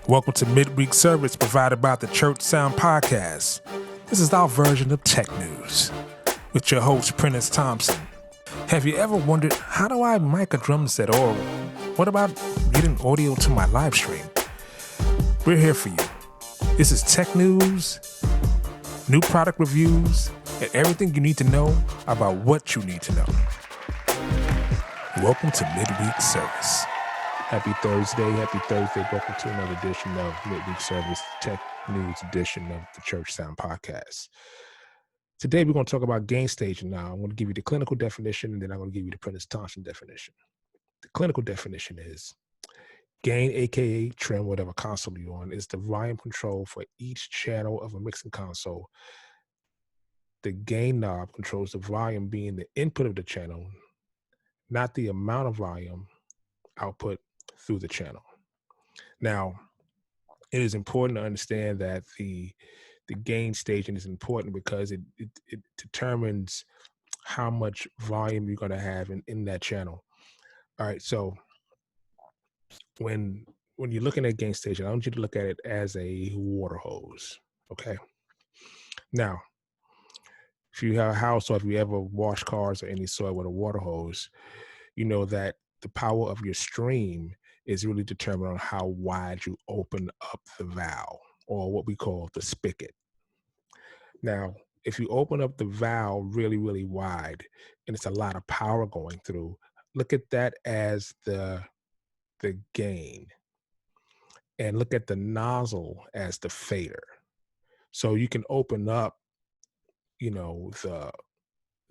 Welcome to Midweek Service provided by the Church Sound Podcast. This is our version of tech news with your host, Prentiss Thompson. Have you ever wondered, how do I mic a drum set, or what about getting audio to my live stream? We're here for you. This is tech news, new product reviews, and everything you need to know about what you need to know. Welcome to Midweek Service. Happy Thursday. Welcome to another edition of Midweek Service, Tech News edition of the Church Sound Podcast. Today, we're going to talk about gain staging. Now, I'm going to give you the clinical definition, and then I'm going to give you the Prentiss Thompson definition. The clinical definition is gain, aka trim, whatever console you're on, is the volume control for each channel of a mixing console. The gain knob controls the volume being the input of the channel, not the amount of volume output through the channel. Now, it is important to understand that the gain staging is important because it determines how much volume you're going to have in that channel. All right, so when you're looking at gain staging, I want you to look at it as a water hose, okay? Now, if you have a house or if you ever wash cars or any sort with a water hose, you know that the power of your stream is really determined on how wide you open up the valve, or what we call the spigot. Now, if you open up the valve really, really wide and it's a lot of power going through, look at that as the gain, and look at the nozzle as the fader. So you can open up, the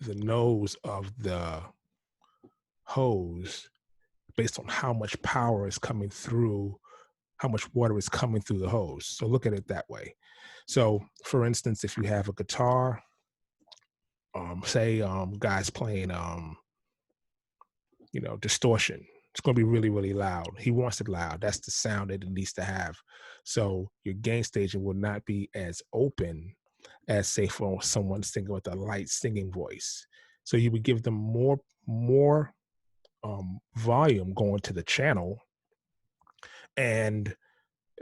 nose of the hose based on how much power is coming through, how much water is coming through the hose. So look at it that way. So for instance, if you have a guitar, guy's playing, distortion, it's going to be really, really loud. He wants it loud. That's the sound that it needs to have. So your gain staging will not be as open as, say, for someone singing with a light singing voice. So you would give them more volume going to the channel, and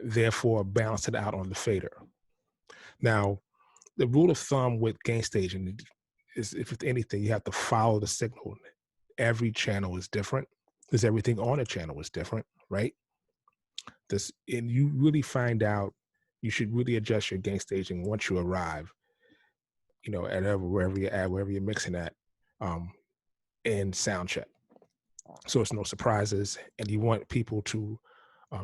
therefore balance it out on the fader. Now, the rule of thumb with gain staging is, if it's anything, you have to follow the signal. Every channel is different, because everything on a channel is different, right? And you really find out, you should really adjust your gain staging once you arrive, at wherever you're at, wherever you're mixing at, in sound check. So it's no surprises, and you want people to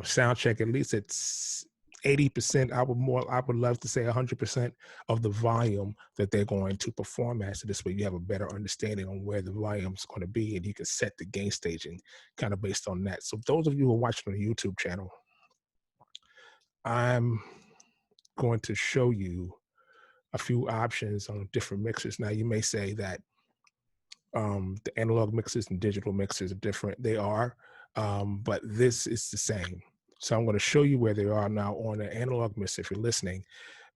sound check at least it's 80%. I would love to say 100% of the volume that they're going to perform at. So this way you have a better understanding on where the volume is going to be, and you can set the gain staging kind of based on that. So those of you who are watching on the YouTube channel, I'm going to show you a few options on different mixers. Now, you may say that the analog mixers and digital mixers are different. They are, but this is the same. So I'm going to show you where they are now on the analog mixer. If you're listening,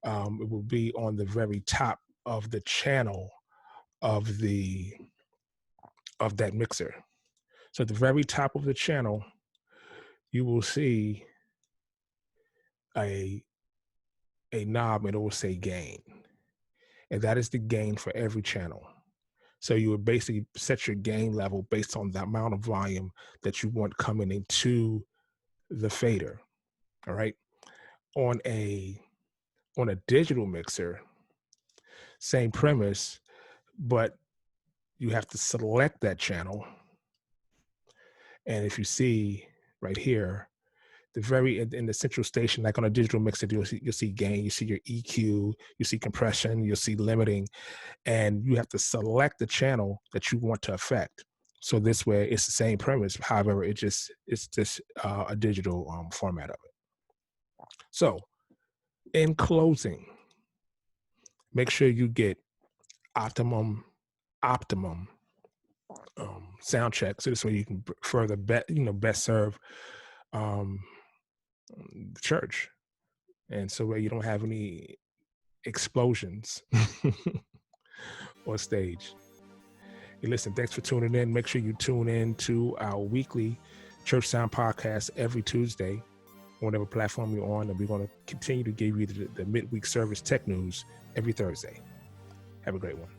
it will be on the very top of the channel of that mixer. So at the very top of the channel, you will see a knob, and it will say gain, and that is the gain for every channel. So you would basically set your gain level based on the amount of volume that you want coming into the fader. All right. On a digital mixer, same premise, but you have to select that channel. And if you see right here, in the central station, like on a digital mixer, you'll see gain, you see your EQ, you see compression, you'll see limiting, and you have to select the channel that you want to affect. So this way, it's the same premise. However, it's just a digital format of it. So in closing, make sure you get optimum sound check. So this way you can further best serve the church, and so where you don't have any explosions on stage. Hey, listen, thanks for tuning in. Make sure you tune in to our weekly Church Sound Podcast every Tuesday. on whatever platform you're on, and we're going to continue to give you the midweek service tech news every Thursday. Have a great one.